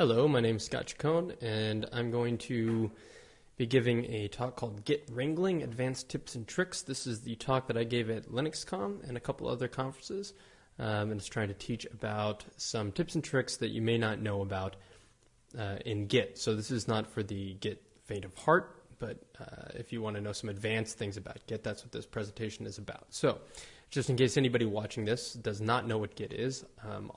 Hello, my name is Scott Chacon, and I'm going to be giving a talk called Git Wrangling, Advanced Tips and Tricks. This is the talk that I gave at LinuxCon and a couple other conferences, and it's trying to teach about some tips and tricks that you may not know about in Git. So this is not for the Git faint of heart, but if you want to know some advanced things about Git, that's what this presentation is about. So just in case anybody watching this does not know what Git is,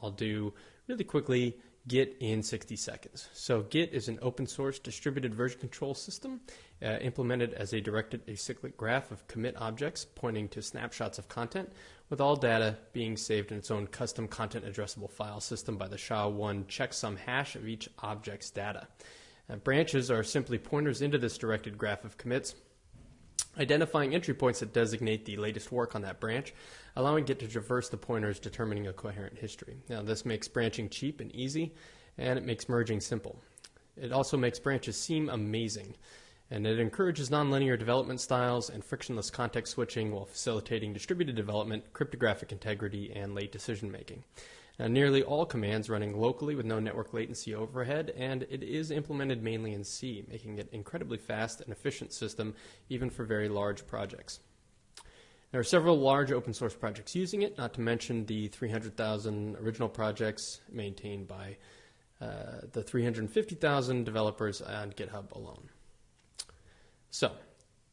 I'll do really quickly Git in 60 seconds. So Git is an open source distributed version control system implemented as a directed acyclic graph of commit objects pointing to snapshots of content, with all data being saved in its own custom content addressable file system by the SHA-1 checksum hash of each object's data. Branches are simply pointers into this directed graph of commits, identifying entry points that designate the latest work on that branch, allowing Git to traverse the pointers, determining a coherent history. Now, this makes branching cheap and easy, and it makes merging simple. It also makes branches seem amazing, and it encourages nonlinear development styles and frictionless context switching while facilitating distributed development, cryptographic integrity, and late decision making. Now, nearly all commands running locally with no network latency overhead, and it is implemented mainly in C, making it an incredibly fast and efficient system even for very large projects. There are several large open source projects using it, not to mention the 300,000 original projects maintained by the 350,000 developers on GitHub alone. So,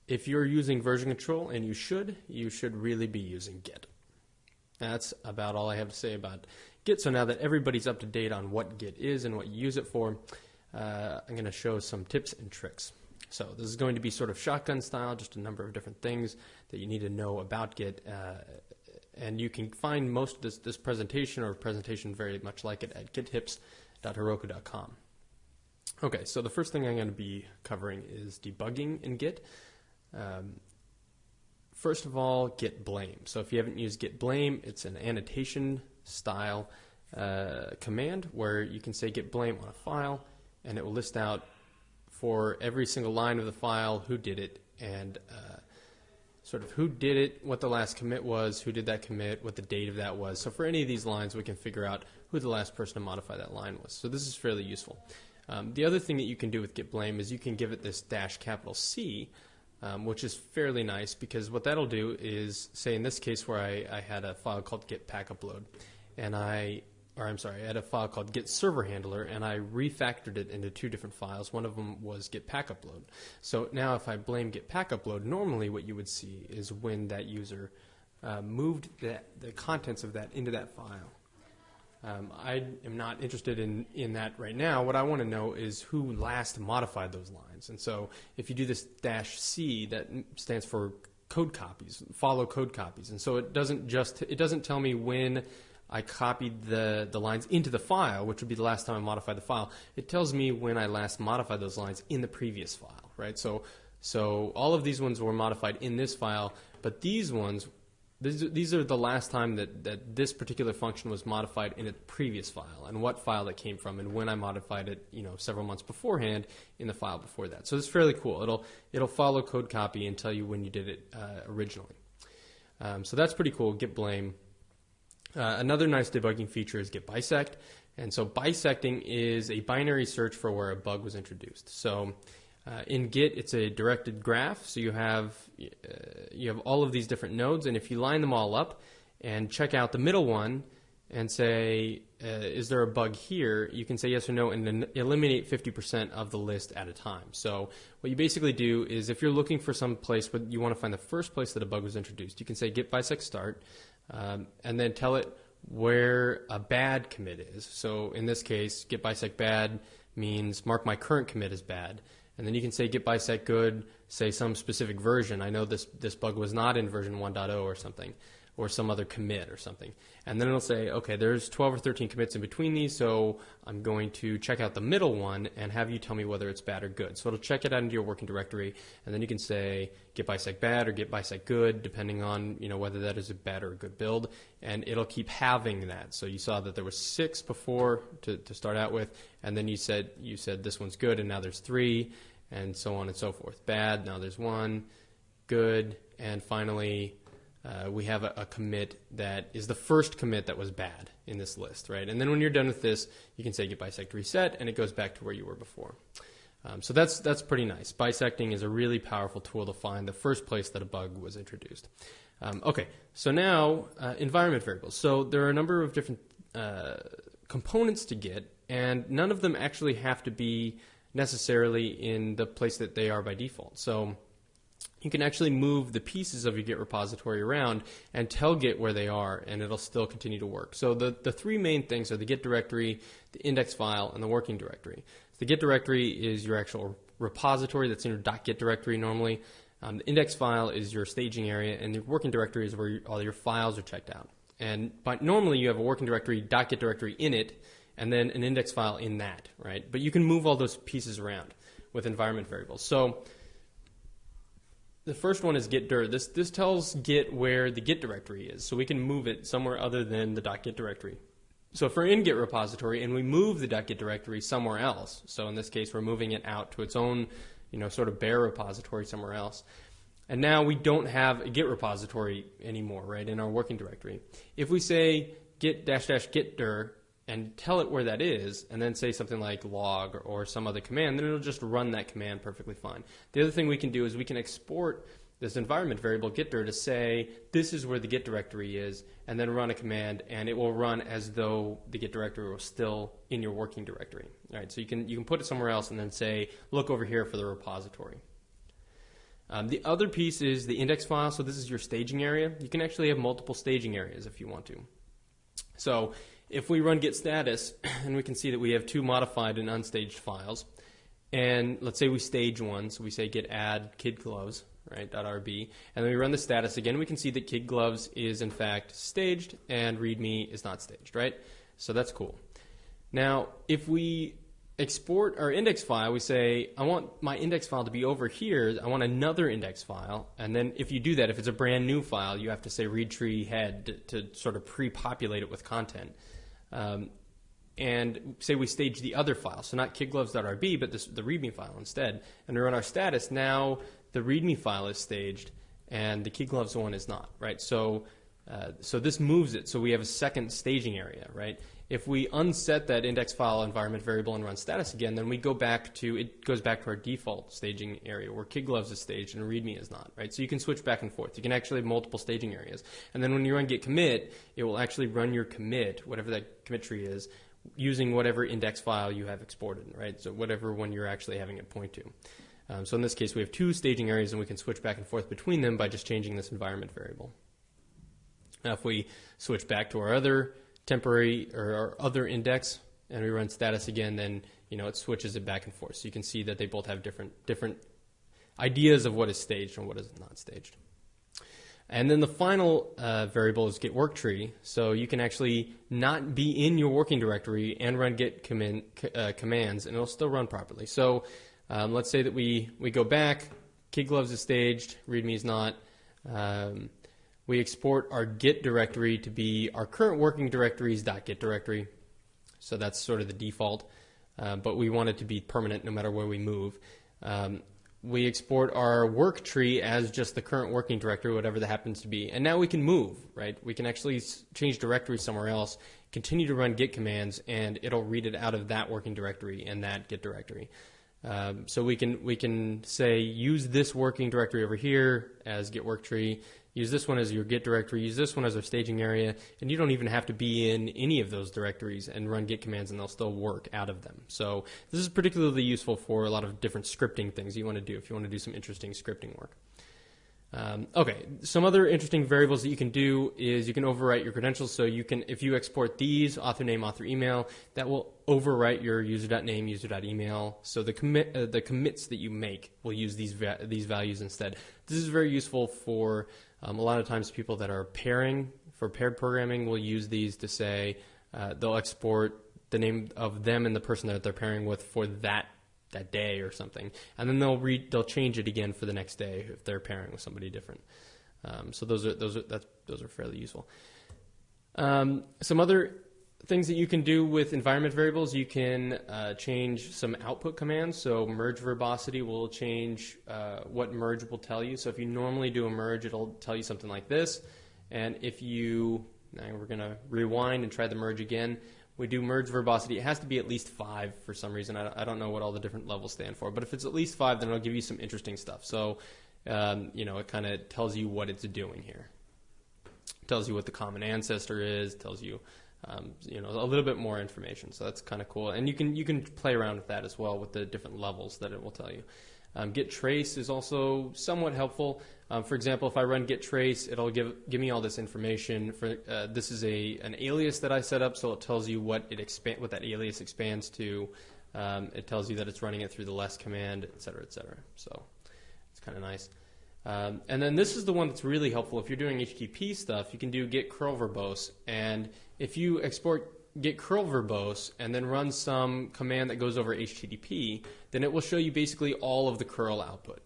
if you're using version control, and you should really be using Git. That's about all I have to say about Git. So now that everybody's up to date on what Git is and what you use it for, I'm going to show some tips and tricks. So this is going to be sort of shotgun style, just a number of different things that you need to know about Git. And you can find most of this presentation or presentation very much like it at gittips.heroku.com. Okay, so the first thing I'm going to be covering is debugging in Git. First of all, git blame. So if you haven't used git blame, it's an annotation style command where you can say git blame on a file, and it will list out for every single line of the file who did it, and sort of who did it, what the last commit was, who did that commit, what the date of that was. So for any of these lines, we can figure out who the last person to modify that line was. So this is fairly useful. The other thing that you can do with git blame is you can give it this -C, which is fairly nice, because what that'll do is, say in this case where I had a file called git pack upload, and I had a file called git server handler, and I refactored it into two different files. One of them was git pack upload. So now if I blame git pack upload, normally what you would see is when that user moved the contents of that into that file. I am not interested in that right now. What I want to know is who last modified those lines. And so if you do this -C, that stands for code copies, follow code copies. And so it doesn't tell me when I copied the lines into the file, which would be the last time I modified the file. It tells me when I last modified those lines in the previous file, right? So all of these ones were modified in this file, but these ones, these are the last time that this particular function was modified in a previous file, and what file that came from, and when I modified it, several months beforehand in the file before that. So it's fairly cool. It'll follow code copy and tell you when you did it originally. So that's pretty cool. Git blame. Another nice debugging feature is git bisect, and so bisecting is a binary search for where a bug was introduced. So in Git, it's a directed graph, so you have all of these different nodes, and if you line them all up and check out the middle one and say, is there a bug here, you can say yes or no and then eliminate 50% of the list at a time. So what you basically do is, if you're looking for some place where you want to find the first place that a bug was introduced, you can say git bisect start, and then tell it where a bad commit is. So in this case, git bisect bad means mark my current commit as bad. And then you can say git bisect good, say some specific version. I know this bug was not in version 1.0 or something, or some other commit or something. And then it'll say, okay, there's 12 or 13 commits in between these, so I'm going to check out the middle one and have you tell me whether it's bad or good. So it'll check it out into your working directory, and then you can say git bisect bad or git bisect good, depending on whether that is a bad or a good build, and it'll keep having that. So you saw that there was 6 before to start out with, and then you said this one's good, and now there's 3, and so on and so forth. Bad, now there's 1, good, and finally we have a commit that is the first commit that was bad in this list, right? And then when you're done with this, you can say git bisect reset, and it goes back to where you were before. So that's pretty nice. Bisecting is a really powerful tool to find the first place that a bug was introduced. Okay, so now environment variables. So there are a number of different components to Git, and none of them actually have to be necessarily in the place that they are by default. So you can actually move the pieces of your Git repository around and tell Git where they are, and it'll still continue to work. So the three main things are the Git directory, the index file, and the working directory. The Git directory is your actual repository that's in your .git directory normally. The index file is your staging area, and the working directory is where all your files are checked out. But normally you have a working directory, .git directory in it, and then an index file in that, right? But you can move all those pieces around with environment variables. So the first one is git dir. This tells Git where the Git directory is, so we can move it somewhere other than the .git directory. So if we're in Git repository and we move the .git directory somewhere else, so in this case we're moving it out to its own, sort of bare repository somewhere else, and now we don't have a Git repository anymore, right, in our working directory. If we say git --git dir and tell it where that is, and then say something like log or some other command, then it'll just run that command perfectly fine. The other thing we can do is we can export this environment variable git dir to say this is where the Git directory is, and then run a command, and it will run as though the Git directory was still in your working directory. All right, so you can put it somewhere else and then say look over here for the repository. The other piece is the index file. So this is your staging area. You can actually have multiple staging areas if you want to. So if we run git status, and we can see that we have two modified and unstaged files, and let's say we stage one, so we say git add kid gloves, right, .rb, and then we run the status again, we can see that kid gloves is in fact staged and readme is not staged, right? So that's cool. Now, if we export our index file, we say, I want my index file to be over here, I want another index file, and then if you do that, if it's a brand new file, you have to say read tree head to sort of pre-populate it with content. And say we stage the other file, so not kidgloves.rb, but the readme file instead, and we run our status, now the readme file is staged and the kidgloves one is not, right? So this moves it, so we have a second staging area, right? If we unset that index file environment variable and run status again, then it goes back to our default staging area where kidgloves is staged and readme is not, right? So you can switch back and forth. You can actually have multiple staging areas. And then when you run git commit, it will actually run your commit, whatever that commit tree is, using whatever index file you have exported, right? So whatever one you're actually having it point to. So in this case, we have two staging areas, and we can switch back and forth between them by just changing this environment variable. Now, if we switch back to our other temporary or our other index, and we run status again, then it switches it back and forth. So you can see that they both have different ideas of what is staged and what is not staged. And then the final variable is git work tree. So you can actually not be in your working directory and run git commands, and it'll still run properly. So let's say that we go back, kidgloves is staged, readme is not. We export our git directory to be our current working directory's .git directory. So that's sort of the default, but we want it to be permanent no matter where we move. We export our work tree as just the current working directory, whatever that happens to be. And now we can move, right? We can actually change directory somewhere else, continue to run git commands, and it'll read it out of that working directory and that git directory. So we can say use this working directory over here as git work tree, use this one as your git directory, use this one as our staging area, and you don't even have to be in any of those directories and run git commands, and they'll still work out of them. So this is particularly useful for a lot of different scripting things you want to do if you want to do some interesting scripting work. Okay, some other interesting variables that you can do is you can overwrite your credentials. So you can, if you export these, author name, author email, that will overwrite your user.name, user.email. So the commits that you make will use these values instead. This is very useful for a lot of times people that are pairing, for paired programming, will use these to say they'll export the name of them and the person that they're pairing with for that day or something, and then they'll change it again for the next day if they're pairing with somebody different. So those are fairly useful. Some other things that you can do with environment variables, you can change some output commands. So merge verbosity will change what merge will tell you. So if you normally do a merge, it'll tell you something like this. And if you, now we're going to rewind and try the merge again. We do merge verbosity. It has to be at least 5 for some reason. I don't know what all the different levels stand for. But if it's at least 5, then it'll give you some interesting stuff. So, it kind of tells you what it's doing here. It tells you what the common ancestor is. Tells you, a little bit more information. So that's kind of cool. And you can play around with that as well with the different levels that it will tell you. Git trace is also somewhat helpful. For example, if I run git trace, it'll give me all this information. For this is an alias that I set up, so it tells you what that alias expands to. It tells you that it's running it through the less command, et cetera, et cetera. So it's kind of nice. And then this is the one that's really helpful. If you're doing HTTP stuff, you can do git curl verbose, and if you export git curl verbose and then run some command that goes over HTTP, then it will show you basically all of the curl output,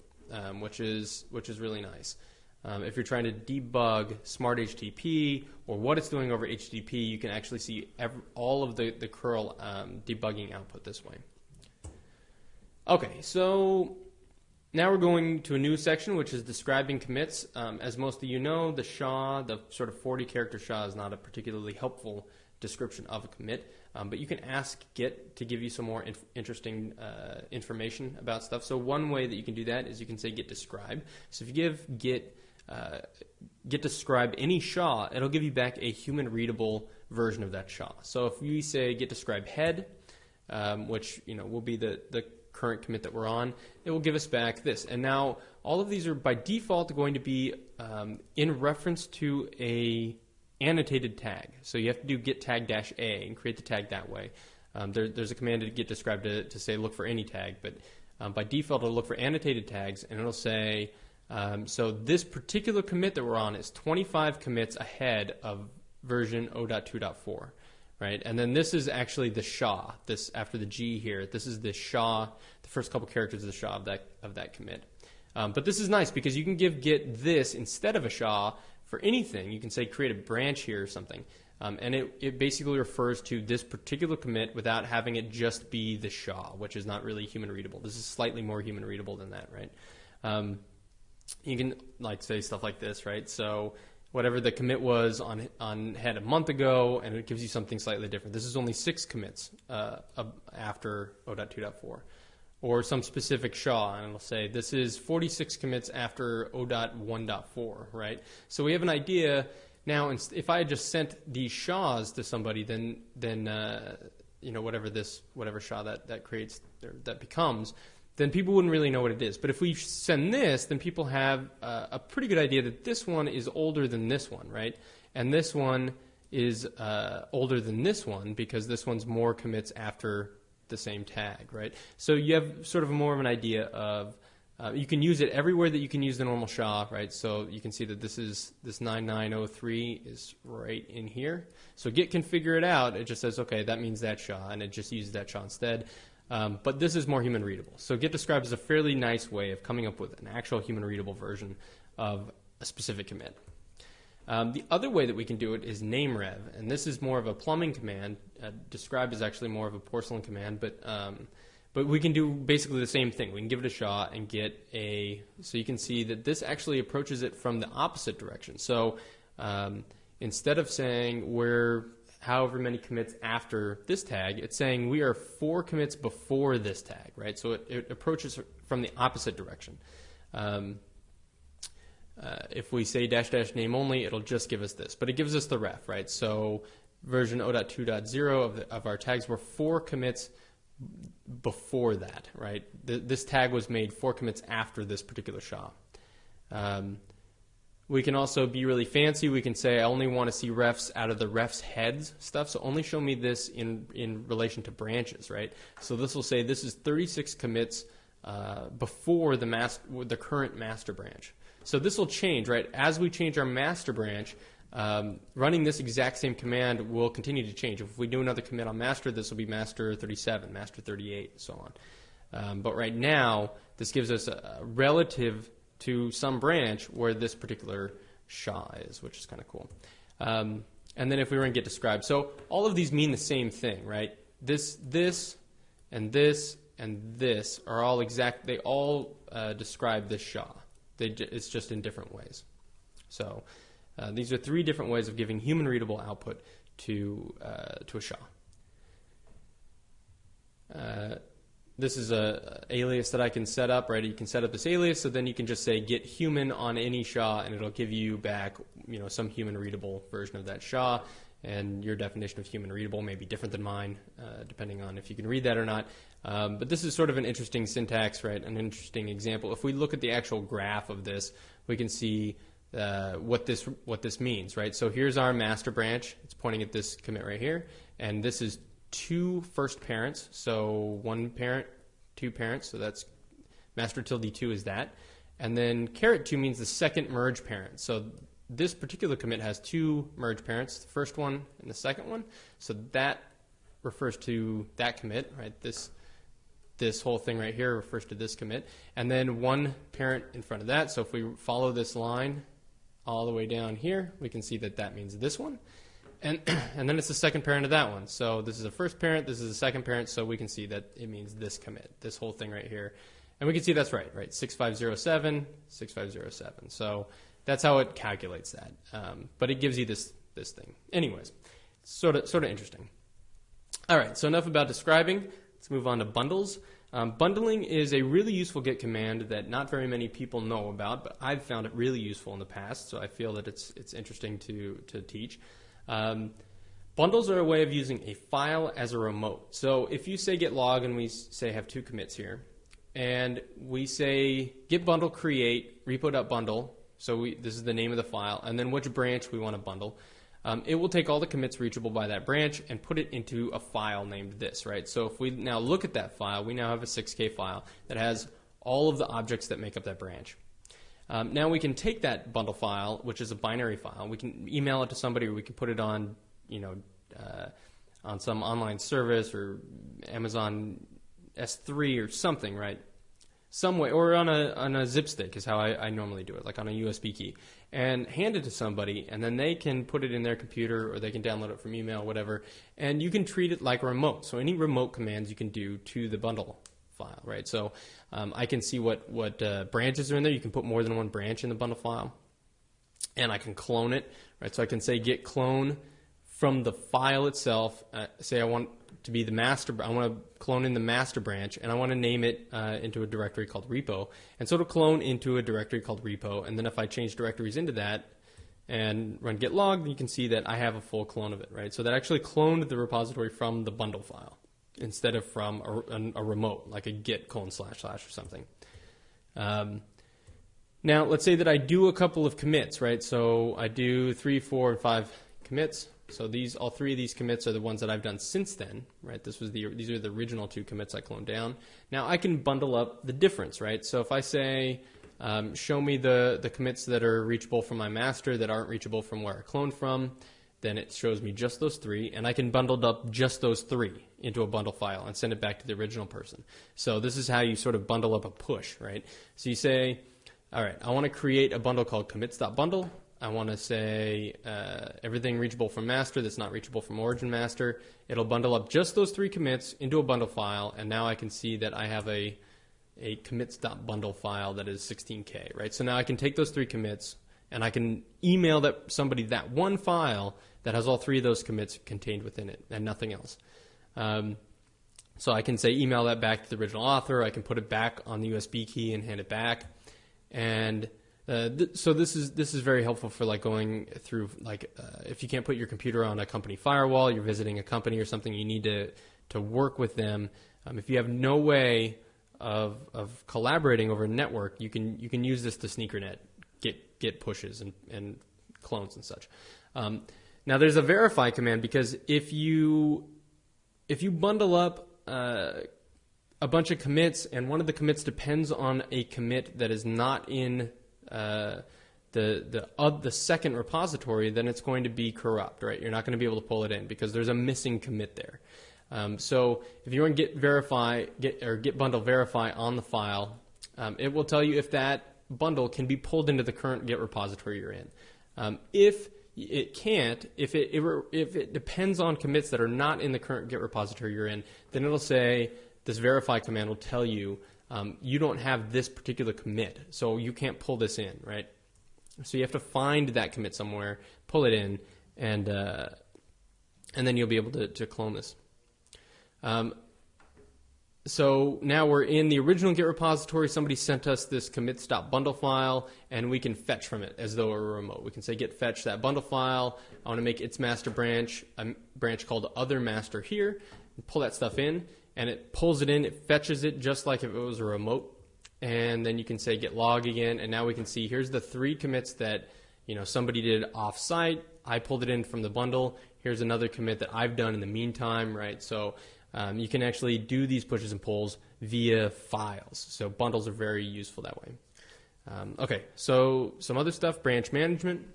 which is really nice. If you're trying to debug smart HTTP or what it's doing over HTTP, you can actually see all of the curl debugging output this way. Okay, so now we're going to a new section, which is describing commits. As most of you know, the SHA, the sort of 40-character SHA, is not a particularly helpful description of a commit, but you can ask Git to give you some more interesting information about stuff. So one way that you can do that is you can say git describe. So if you give git describe any SHA, it'll give you back a human readable version of that SHA. So if we say git describe head, which will be the current commit that we're on, it will give us back this. And now all of these are by default going to be in reference to a annotated tag. So you have to do git tag -a and create the tag that way. There's a command to git describe to say look for any tag, but by default it'll look for annotated tags, and it'll say so this particular commit that we're on is 25 commits ahead of version 0.2.4, right? And then this is actually the SHA. This after the G here, this is the SHA. The first couple characters of the SHA of that commit. But this is nice because you can give Git this instead of a SHA. For anything, you can say create a branch here or something, and it basically refers to this particular commit without having it just be the SHA, which is not really human readable. This is slightly more human readable than that, right? You can say stuff like this, right? So whatever the commit was on head a month ago, and it gives you something slightly different. This is only 6 commits after 0.2.4. Or some specific SHA, and it'll say this is 46 commits after 0.1.4, right? So we have an idea now. If I had just sent these SHAs to somebody, then whatever SHA that creates that becomes, then people wouldn't really know what it is. But if we send this, then people have a pretty good idea that this one is older than this one, right? And this one is older than this one because this one's more commits after the same tag, right? So you have sort of more of an idea of you can use it everywhere that you can use the normal SHA, right? So you can see that this 9903 is right in here. So Git can figure it out. It just says, okay, that means that SHA, and it just uses that SHA instead. But this is more human readable. So Git describe is a fairly nice way of coming up with an actual human readable version of a specific commit. The other way that we can do it is namerev, and this is more of a plumbing command. Describe is actually more of a porcelain command, but we can do basically the same thing. We can give it a SHA and get so you can see that this actually approaches it from the opposite direction. So instead of saying we're however many commits after this tag, it's saying we are 4 commits before this tag, right? So it approaches from the opposite direction. If we say -- name only, it'll just give us this. But it gives us the ref, right? So version 0.2.0 of our tags were 4 commits before that, right? This tag was made 4 commits after this particular SHA. We can also be really fancy. We can say I only want to see refs out of the refs heads stuff, so only show me this in relation to branches, right? So this will say this is 36 commits before the current master branch. So this will change, right? As we change our master branch, running this exact same command will continue to change. If we do another commit on master, this will be master 37, master 38, and so on. But right now, this gives us a relative to some branch where this particular SHA is, which is kind of cool. and then if we run git describe. So all of these mean the same thing, right? This, and this, and this are all exact. They all describe this SHA. It's just in different ways. So these are 3 different ways of giving human readable output to a SHA. This is a alias that I can set up, right? You can set up this alias, so then you can just say git human on any SHA, and it'll give you back, some human readable version of that SHA. And your definition of human readable may be different than mine, depending on if you can read that or not. But this is sort of an interesting syntax, right? An interesting example. If we look at the actual graph of this, we can see what this means, right? So here's our master branch. It's pointing at this commit right here, and this is 2 first parents. So 1 parent, 2 parents. So that's master tilde 2 is that, and then caret 2 means the second merge parent. So this particular commit has 2 merge parents, the first one and the second one. So that refers to that commit, right? This whole thing right here refers to this commit. And then 1 parent in front of that. So if we follow this line all the way down here, we can see that that means this one. And then it's the second parent of that one. So this is the first parent, this is the second parent, so we can see that it means this commit, this whole thing right here. And we can see that's right? 6507, 6507. So that's how it calculates that. But it gives you this thing. Anyways, sort of interesting. All right, so enough about describing. Let's move on to bundles. Bundling is a really useful Git command that not very many people know about, but I've found it really useful in the past, so I feel that it's interesting to teach. Bundles are a way of using a file as a remote. So if you say git log and we say have 2 commits here, and we say git bundle create repo.bundle, so this is the name of the file, and then which branch we want to bundle, it will take all the commits reachable by that branch and put it into a file named this, right? So if we now look at that file, we now have a 6K file that has all of the objects that make up that branch. Now we can take that bundle file, which is a binary file, we can email it to somebody, or we can put it on, on some online service or Amazon S3 or something, right? Some way, or on a zip stick is how I normally do it, like on a USB key, and hand it to somebody, and then they can put it in their computer, or they can download it from email, whatever, and you can treat it like a remote. So any remote commands you can do to the bundle file, right? So I can see what branches are in there. You can put more than 1 branch in the bundle file, and I can clone it, right? So I can say git clone from the file itself. Say I want to be the master. I want to clone in the master branch, and I want to name it into a directory called repo. And so it'll clone into a directory called repo. And then if I change directories into that and run git log, then you can see that I have a full clone of it, right? So that actually cloned the repository from the bundle file instead of from a remote, like a git : / or something. Now, let's say that I do a couple of commits, right? So I do 3, 4, and 5 commits. So all 3 of these commits are the ones that I've done since then, right? These are the original 2 commits I cloned down. Now I can bundle up the difference, right? So if I say, show me the commits that are reachable from my master that aren't reachable from where I cloned from, then it shows me just those 3, and I can bundle up just those 3 into a bundle file and send it back to the original person. So this is how you sort of bundle up a push, right? So you say, all right, I want to create a bundle called commits.bundle. I want to say everything reachable from master that's not reachable from origin master. It'll bundle up just those 3 commits into a bundle file, and now I can see that I have a commits.bundle file that is 16K, right? So now I can take those 3 commits, and I can email somebody that one file that has all 3 of those commits contained within it and nothing else. So I can say email that back to the original author. I can put it back on the USB key and hand it back, and so this is very helpful for like going through if you can't put your computer on a company firewall, you're visiting a company or something, you need to work with them. If you have no way of collaborating over a network, you can use this to sneakernet, get pushes and clones and such. Now there's a verify command, because if you bundle up a bunch of commits and one of the commits depends on a commit that is not in the second repository, then it's going to be corrupt, right? You're not going to be able to pull it in because there's a missing commit there. So if you want to git bundle verify on the file, it will tell you if that bundle can be pulled into the current Git repository you're in. If It can't. If it depends on commits that are not in the current Git repository you're in, then it'll say, this verify command will tell you, you don't have this particular commit, so you can't pull this in, right? So you have to find that commit somewhere, pull it in, and then you'll be able to clone this. So now we're in the original Git repository. Somebody sent us this commits.bundle file, and we can fetch from it as though it were remote. We can say git fetch that bundle file. I want to make its master branch, a branch called other master here, and pull that stuff in, and it pulls it in. It fetches it just like if it was a remote, and then you can say git log again, and now we can see here's the 3 commits that somebody did off-site. I pulled it in from the bundle. Here's another commit that I've done in the meantime, right? So you can actually do these pushes and pulls via files. So bundles are very useful that way. Okay, so some other stuff, branch management.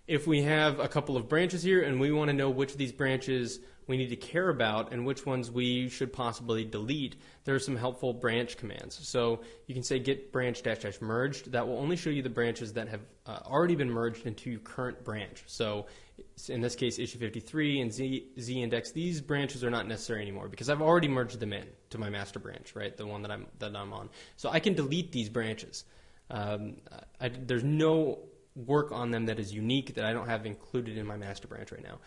If we have a couple of branches here and we want to know which of these branches we need to care about and which ones we should possibly delete, there are some helpful branch commands. So you can say git branch -- merged. That will only show you the branches that have already been merged into your current branch. So in this case, issue 53 and Z index, these branches are not necessary anymore because I've already merged them in to my master branch, right? The one that I'm on. So I can delete these branches. There's no work on them that is unique that I don't have included in my master branch right now.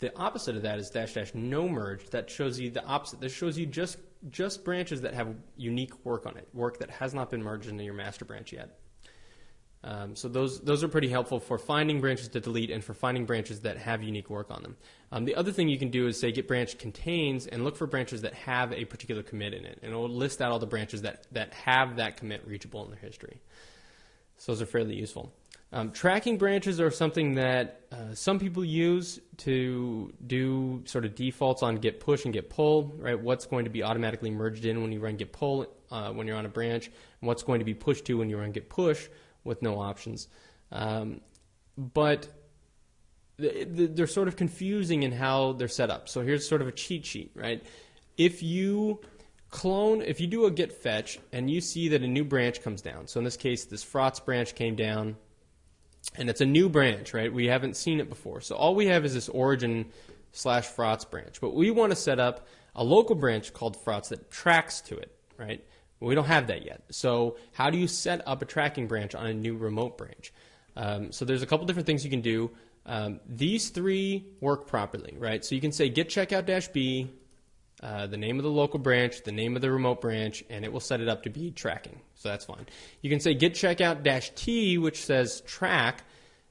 The opposite of that is -- no merge. That shows you the opposite. This shows you just branches that have unique work on it, work that has not been merged into your master branch yet. So those are pretty helpful for finding branches to delete and for finding branches that have unique work on them. The other thing you can do is say git branch contains and look for branches that have a particular commit in it, and it will list out all the branches that have that commit reachable in their history. So those are fairly useful. Tracking branches are something that some people use to do sort of defaults on git push and git pull, right? What's going to be automatically merged in when you run git pull when you're on a branch, and what's going to be pushed to when you run git push with no options. But they're sort of confusing in how they're set up. So here's sort of a cheat sheet, right? If you do a git fetch and you see that a new branch comes down, so in this case, this Frotz branch came down, and it's a new branch, right? We haven't seen it before. So all we have is this origin /Frotz branch. But we want to set up a local branch called Frotz that tracks to it, right? We don't have that yet. So how do you set up a tracking branch on a new remote branch? So there's a couple different things you can do. These 3 work properly, right? So you can say git checkout -b, the name of the local branch, the name of the remote branch, and it will set it up to be tracking. So that's fine. You can say git checkout -t, which says track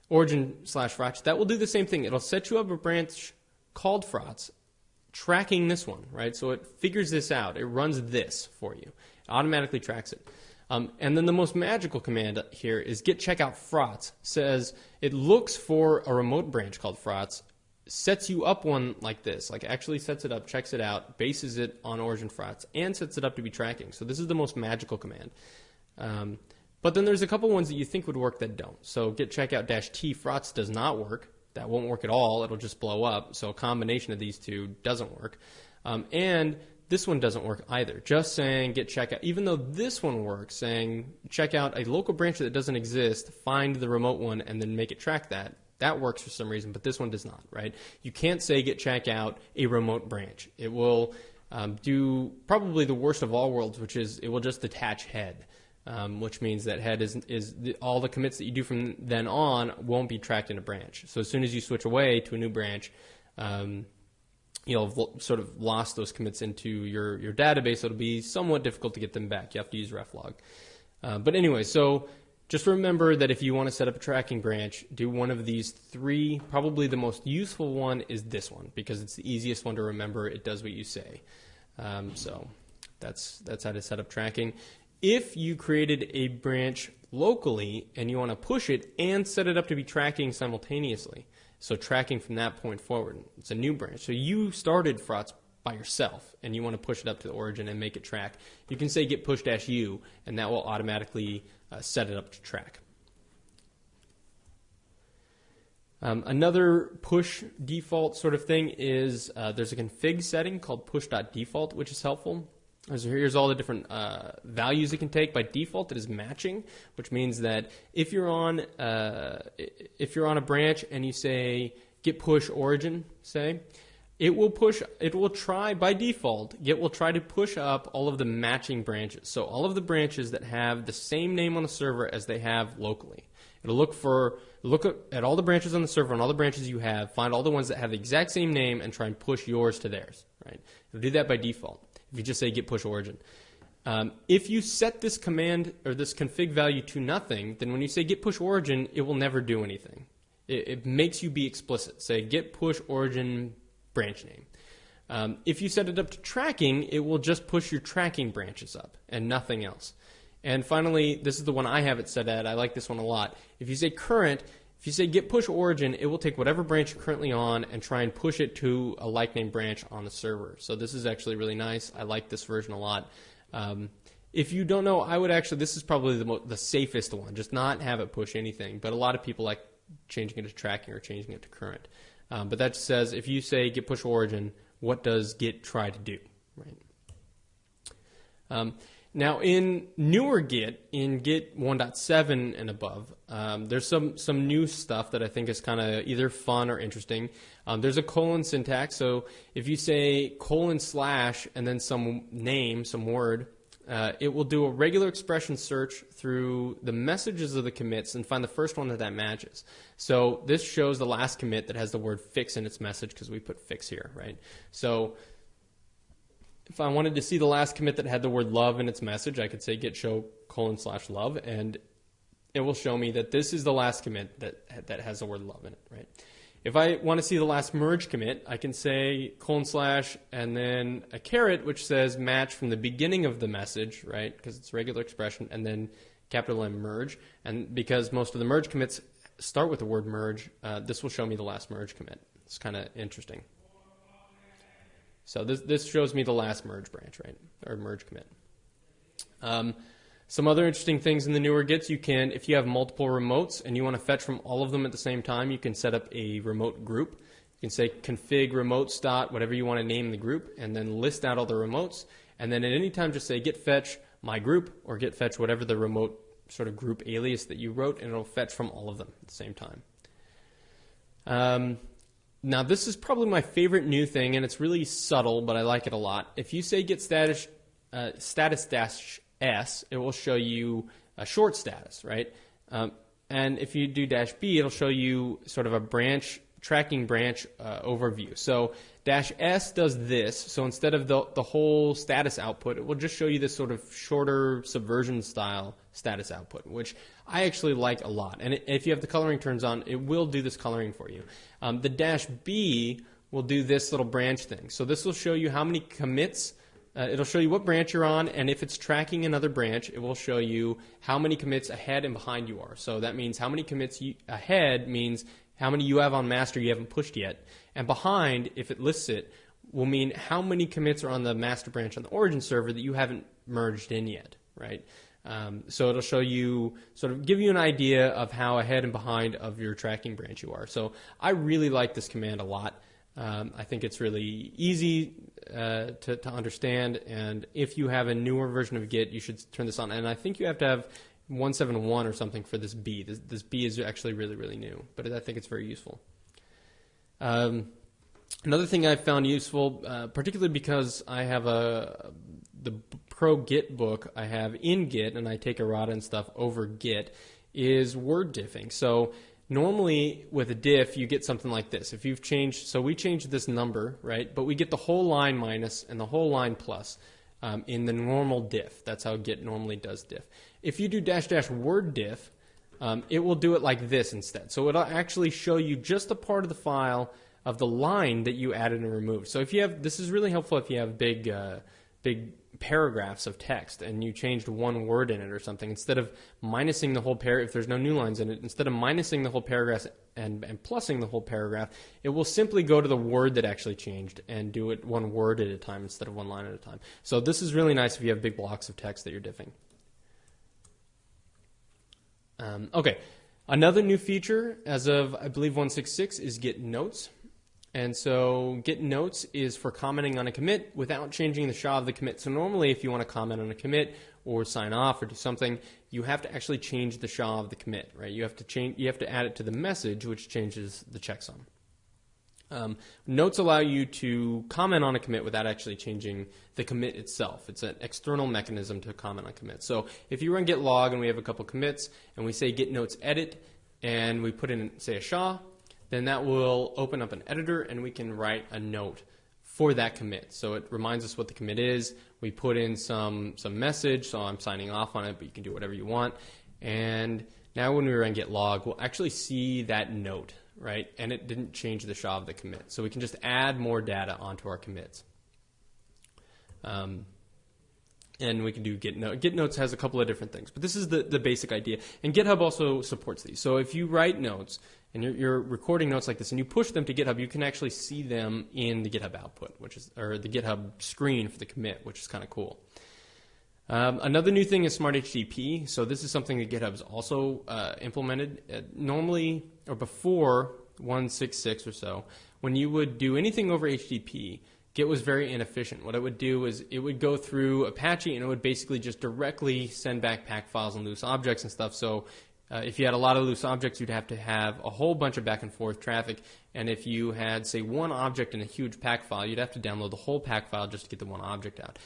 origin /Frotz. That will do the same thing. It'll set you up a branch called Frotz, tracking this one, right? So it figures this out. It runs this for you. It automatically tracks it. And then the most magical command here is git checkout Frotz. Says it looks for a remote branch called Frotz, sets you up one like this, like actually sets it up, checks it out, bases it on origin Frotz, and sets it up to be tracking. So this is the most magical command. But then there's a couple ones that you think would work that don't. So git checkout -t Frotz does not work. That won't work at all. It'll just blow up. So a combination of these two doesn't work. And this one doesn't work either. Just saying git checkout, even though this one works, saying check out a local branch that doesn't exist, find the remote one, and then make it track that. That works for some reason, but this one does not, right? You can't say git check out a remote branch. It will do probably the worst of all worlds, which is it will just attach head, which means that head all the commits that you do from then on won't be tracked in a branch. So as soon as you switch away to a new branch, you'll have sort of lost those commits into your database. It'll be somewhat difficult to get them back. You have to use reflog. But anyway, so just remember that if you want to set up a tracking branch, do one of these 3. Probably the most useful one is this one because it's the easiest one to remember. It does what you say. So that's how to set up tracking. If you created a branch locally and you want to push it and set it up to be tracking simultaneously, so tracking from that point forward, it's a new branch. So you started Frotz by yourself and you want to push it up to the origin and make it track, you can say git push -u, and that will automatically set it up to track. Another push default sort of thing is there's a config setting called push.default, which is helpful. So here's all the different values it can take. By default, it is matching, which means that if you're on a branch and you say git push origin, say, it will try, by default, Git will try to push up all of the matching branches. So all of the branches that have the same name on the server as they have locally. It'll look at all the branches on the server and all the branches you have, find all the ones that have the exact same name, and try and push yours to theirs. Right? It'll do that by default if you just say git push origin. If you set this command or this config value to nothing, then when you say git push origin, it will never do anything. It makes you be explicit. Say git push origin branch name. If you set it up to tracking, it will just push your tracking branches up and nothing else. And finally, this is the one I have it set at. I like this one a lot. If you say current, if you say git push origin, it will take whatever branch you're currently on and try and push it to a like name branch on the server. So this is actually really nice. I like this version a lot. If you don't know, I would actually, this is probably the safest one, just not have it push anything. But a lot of people like changing it to tracking or changing it to current. But that just says, if you say git push origin, what does Git try to do? Right. Now, in newer Git, in Git 1.7 and above, there's some new stuff that I think is kind of either fun or interesting. There's a colon syntax, so if you say colon slash and then some name, some word, it will do a regular expression search through the messages of the commits and find the first one that matches. So this shows the last commit that has the word fix in its message because we put fix here, right? So if I wanted to see the last commit that had the word love in its message, I could say git show colon slash love, and it will show me that this is the last commit that has the word love in it, right? If I want to see the last merge commit, I can say colon slash and then a caret, which says match from the beginning of the message, right? Because it's a regular expression, and then capital M merge. And because most of the merge commits start with the word merge, this will show me the last merge commit. It's kind of interesting. So this shows me the last merge branch, right? Or merge commit. Some other interesting things in the newer Gits, you can, if you have multiple remotes and you want to fetch from all of them at the same time, you can set up a remote group. You can say config remotes dot whatever you want to name the group, and then list out all the remotes. And then at any time just say git fetch my group or git fetch whatever the remote sort of group alias that you wrote, and it'll fetch from all of them at the same time. Now this is probably my favorite new thing, and it's really subtle, but I like it a lot. If you say git status dash S, it will show you a short status, right? And if you do dash B, it'll show you sort of a branch, tracking branch overview. So dash S does this. So instead of the whole status output, it will just show you this sort of shorter subversion style status output, which I actually like a lot. And if you have the coloring turns on, it will do this coloring for you. The dash B will do this little branch thing. So this will show you how many commits. It'll show you what branch you're on, and if it's tracking another branch, it will show you how many commits ahead and behind you are. So that means how many commits ahead means how many you have on master you haven't pushed yet. And behind, if it lists it, will mean how many commits are on the master branch on the origin server that you haven't merged in yet, right? So it'll show you, sort of give you an idea of how ahead and behind of your tracking branch you are. So I really like this command a lot. I think it's really easy to understand, and if you have a newer version of Git, you should turn this on. And I think you have to have 171 or something for this B. This B is actually really, really new, but I think it's very useful. Another thing I've found useful, particularly because I have the Pro Git book I have in Git, and I take errata and stuff over Git, is word diffing. So normally with a diff, you get something like this. If you've changed, so we changed this number, right? But we get the whole line minus and the whole line plus in the normal diff. That's how Git normally does diff. If you do -- word diff, it will do it like this instead. So it'll actually show you just the part of the file of the line that you added and removed. So if you have, this is really helpful if you have big paragraphs of text and you changed one word in it or something. Instead of minusing the whole paragraph, if there's no new lines in it, instead of minusing the whole paragraph and plussing the whole paragraph, it will simply go to the word that actually changed and do it one word at a time instead of one line at a time. So this is really nice if you have big blocks of text that you're diffing. Okay, another new feature as of, I believe, 1.6.6 is Git Notes. And so Git notes is for commenting on a commit without changing the SHA of the commit. So normally if you want to comment on a commit or sign off or do something, you have to actually change the SHA of the commit, right? You have to add it to the message, which changes the checksum. Notes allow you to comment on a commit without actually changing the commit itself. It's an external mechanism to comment on commits. So if you run git log and we have a couple commits and we say git notes edit and we put in, say, a SHA, then that will open up an editor and we can write a note for that commit. So it reminds us what the commit is. We put in some message, so I'm signing off on it, but you can do whatever you want. And now when we run git log, we'll actually see that note, right? And it didn't change the SHA of the commit. So we can just add more data onto our commits. And we can do Git Notes. Git Notes has a couple of different things, but this is the basic idea. And GitHub also supports these. So if you write notes and you're recording notes like this and you push them to GitHub, you can actually see them in the GitHub output, or the GitHub screen for the commit, which is kind of cool. Another new thing is Smart HTTP. So this is something that GitHub's also implemented. Normally, or before 1.6.6 or so, when you would do anything over HTTP, Git was very inefficient. What it would do is it would go through Apache and it would basically just directly send back pack files and loose objects and stuff. So if you had a lot of loose objects, you'd have to have a whole bunch of back and forth traffic. And if you had, say, one object in a huge pack file, you'd have to download the whole pack file just to get the one object out.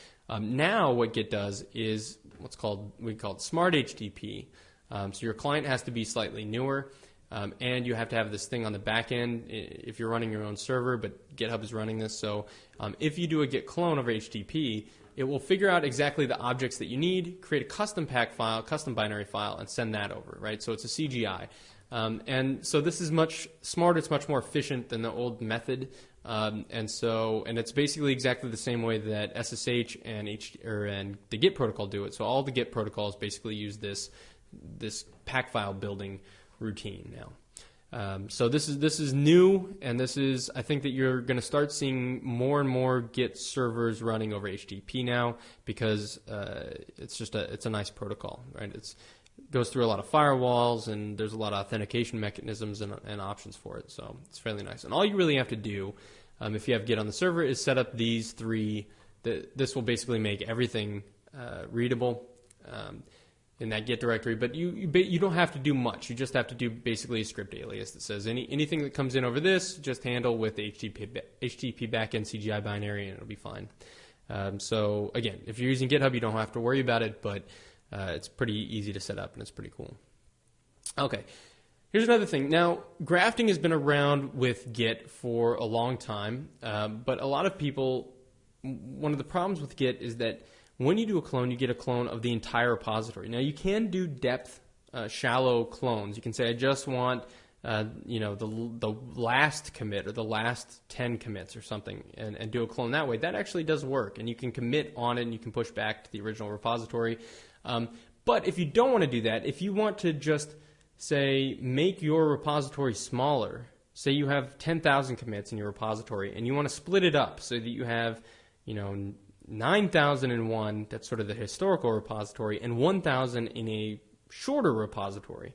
Now what Git does is we call it Smart HTTP. So your client has to be slightly newer. And you have to have this thing on the back end if you're running your own server, but GitHub is running this. So if you do a git clone over HTTP, it will figure out exactly the objects that you need, create a custom pack file, custom binary file, and send that over, right? So it's a CGI. And so this is much smarter. It's much more efficient than the old method. And it's basically exactly the same way that SSH and the Git protocol do it. So all the Git protocols basically use this pack file building routine now. So this is new, and I think that you're going to start seeing more and more Git servers running over HTTP now because it's a nice protocol, right? It goes through a lot of firewalls, and there's a lot of authentication mechanisms and options for it. So it's fairly nice. And all you really have to do, if you have Git on the server, is set up these three. This will basically make everything readable in that Git directory, but you don't have to do much. You just have to do basically a script alias that says anything that comes in over this, just handle with the HTTP backend CGI binary, and it'll be fine. So again, if you're using GitHub, you don't have to worry about it, but it's pretty easy to set up, and it's pretty cool. Okay, here's another thing. Now, grafting has been around with Git for a long time, but a lot of people, one of the problems with Git is that when you do a clone, you get a clone of the entire repository. Now, you can do depth, shallow clones. You can say, I just want, the last commit or the last 10 commits or something, and do a clone that way. That actually does work, and you can commit on it, and you can push back to the original repository. But if you don't want to do that, if you want to just, say, make your repository smaller, say you have 10,000 commits in your repository, and you want to split it up so that you have, 9,001, that's sort of the historical repository, and 1,000 in a shorter repository,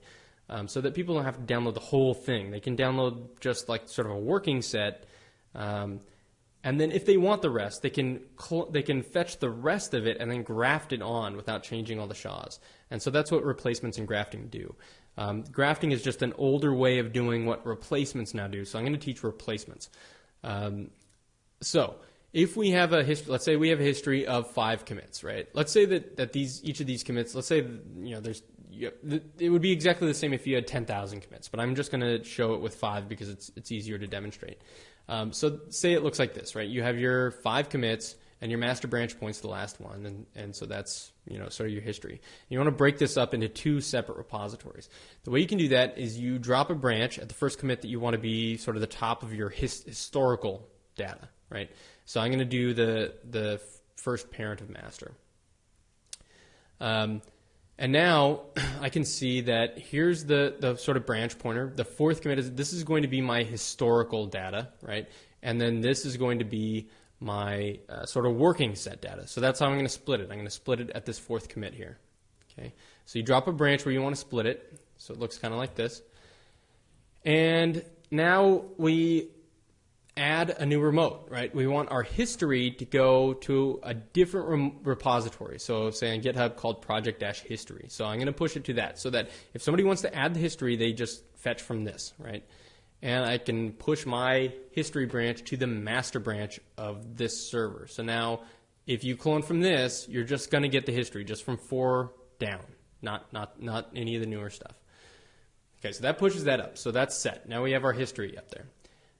so that people don't have to download the whole thing. They can download just like sort of a working set, and then if they want the rest, they can fetch the rest of it and then graft it on without changing all the SHAs. And so that's what replacements and grafting do. Grafting is just an older way of doing what replacements now do. So I'm going to teach replacements. So if we have let's say we have a history of 5 commits, right? Let's say that each of these commits, let's say it would be exactly the same if you had 10,000 commits, but I'm just going to show it with 5 because it's easier to demonstrate. So say it looks like this, right? You have your 5 commits, and your master branch points to the last one, and so that's sort of your history. You want to break this up into 2 separate repositories. The way you can do that is you drop a branch at the first commit that you want to be sort of the top of your historical data, right? So I'm going to do the first parent of master. And now I can see that here's the sort of branch pointer. The 4th commit this is going to be my historical data, right? And then this is going to be my sort of working set data. So that's how I'm going to split it. I'm going to split it at this 4th commit here. Okay. So you drop a branch where you want to split it. So it looks kind of like this. And now add a new remote, right? We want our history to go to a different repository. So say on GitHub called project-history. So I'm going to push it to that so that if somebody wants to add the history, they just fetch from this, right? And I can push my history branch to the master branch of this server. So now if you clone from this, you're just going to get the history just from 4 down, not any of the newer stuff. Okay, so that pushes that up. So that's set. Now we have our history up there.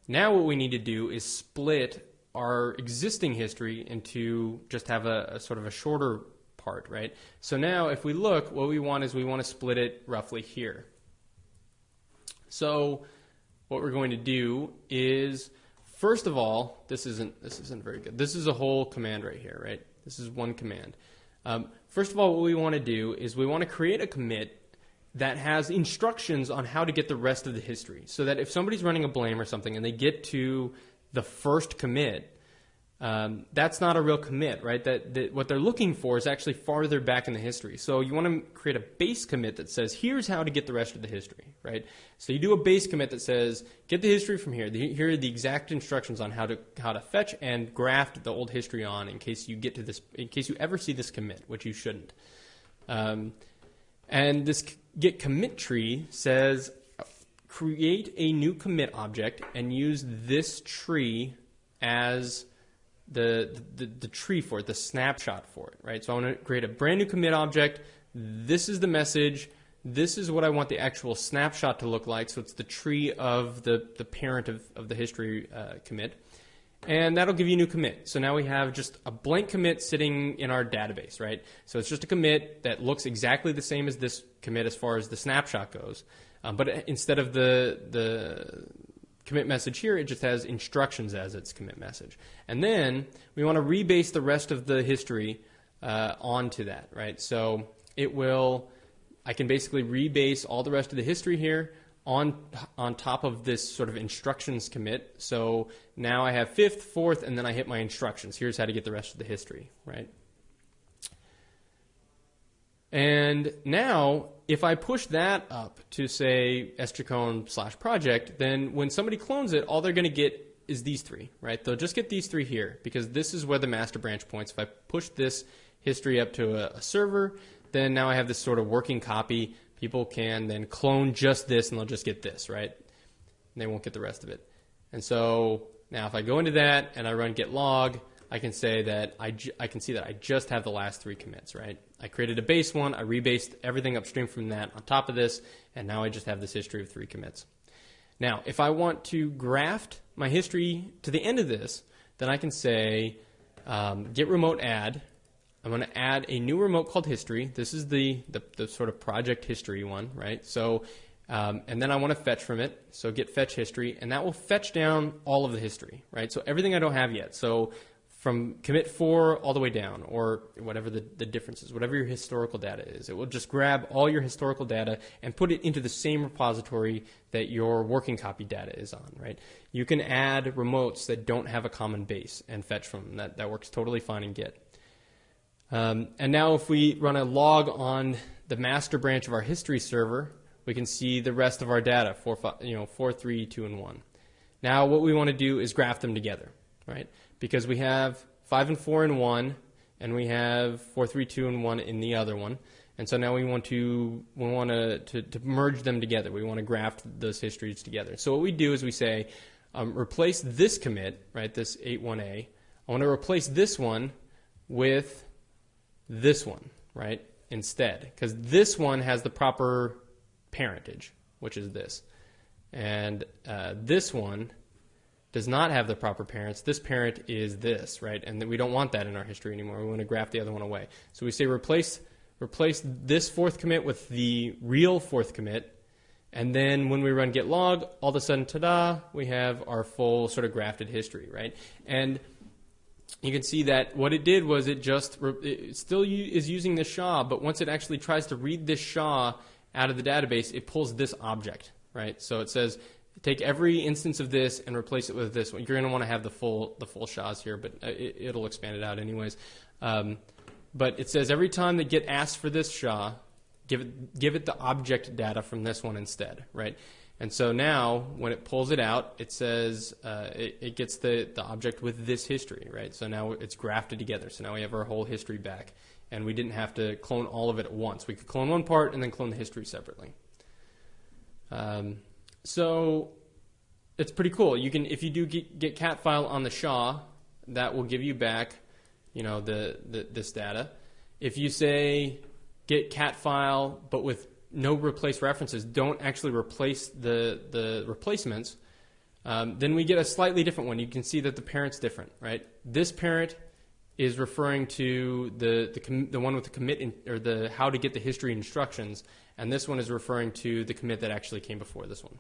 Now what we need to do is split our existing history into just have a sort of a shorter part, right? So now if we look, what we want is we want to split it roughly here. So what we're going to do is, first of all, this isn't very good. This is a whole command right here, right? This is one command. First of all, what we want to do is we want to create a commit that has instructions on how to get the rest of the history, so that if somebody's running a blame or something and they get to the first commit, that's not a real commit, right? That what they're looking for is actually farther back in the history. So you want to create a base commit that says, here's how to get the rest of the history, right? So you do a base commit that says, get the history from here. Here are the exact instructions on how to fetch and graft the old history on in case you get to this, in case you ever see this commit, which you shouldn't. And this get commit tree says create a new commit object and use this tree as the tree for it, the snapshot for it, right? So I want to create a brand new commit object. This is the message. This is what I want the actual snapshot to look like. So it's the tree of the parent of the history commit. And that'll give you a new commit. So now we have just a blank commit sitting in our database, right? So it's just a commit that looks exactly the same as this commit as far as the snapshot goes. But instead of the commit message here, it just has instructions as its commit message. And then we want to rebase the rest of the history onto that, right? So it will, I can basically rebase all the rest of the history here on top of this sort of instructions commit. So now I have 5th, 4th, and then I hit my instructions. Here's how to get the rest of the history, right? And now, if I push that up to, say, strcone/project, then when somebody clones it, all they're going to get is these 3, right? They'll just get these 3 here, because this is where the master branch points. If I push this history up to a server, then now I have this sort of working copy. People can then clone just this, and they'll just get this, right? And they won't get the rest of it. And so now if I go into that and I run git log, I can say that I can see that I just have the last 3 commits, right? I created a base one, I rebased everything upstream from that on top of this, and now I just have this history of 3 commits. Now, if I want to graft my history to the end of this, then I can say git remote add. I'm going to add a new remote called history. This is the sort of project history one, right? So, and then I want to fetch from it. So git fetch history, and that will fetch down all of the history, right? So everything I don't have yet. So from commit 4 all the way down, or whatever the difference is, whatever your historical data is, it will just grab all your historical data and put it into the same repository that your working copy data is on, right? You can add remotes that don't have a common base and fetch from them. That works totally fine in Git. And now if we run a log on the master branch of our history server, we can see the rest of our data, 4, 3, 2, and 1. Now what we want to do is graph them together, right? Because we have 5 and 4 in one, and we have 4, 3, 2, and 1 in the other one. And so now we want to merge them together. We want to graft those histories together. So what we do is we say, replace this commit, right, this 8.1a. I want to replace this one with this one, right, instead, because this one has the proper parentage, which is this, and this one does not have the proper parents. This parent is this, right, and we don't want that in our history anymore. We want to graft the other one away. So we say replace this 4th commit with the real 4th commit, and then when we run git log, all of a sudden, ta-da, we have our full sort of grafted history, right? And you can see that what it did was it still is using this SHA, but once it actually tries to read this SHA out of the database, it pulls this object, right? So it says, take every instance of this and replace it with this one. You're going to want to have the full SHAs here, but it'll expand it out anyways. But it says every time that Git asks for this SHA, give it the object data from this one instead, right? And so now when it pulls it out, it says it gets the object with this history, right? So now it's grafted together. So now we have our whole history back. And we didn't have to clone all of it at once. We could clone one part and then clone the history separately. So it's pretty cool. You can, if you do get cat file on the SHA, that will give you back, you know, this data. If you say get cat file but with no replace references, don't actually replace the replacements, then we get a slightly different one. You can see that the parent's different, right? This parent is referring to the one with the commit or the how to get the history instructions, and this one is referring to the commit that actually came before this one.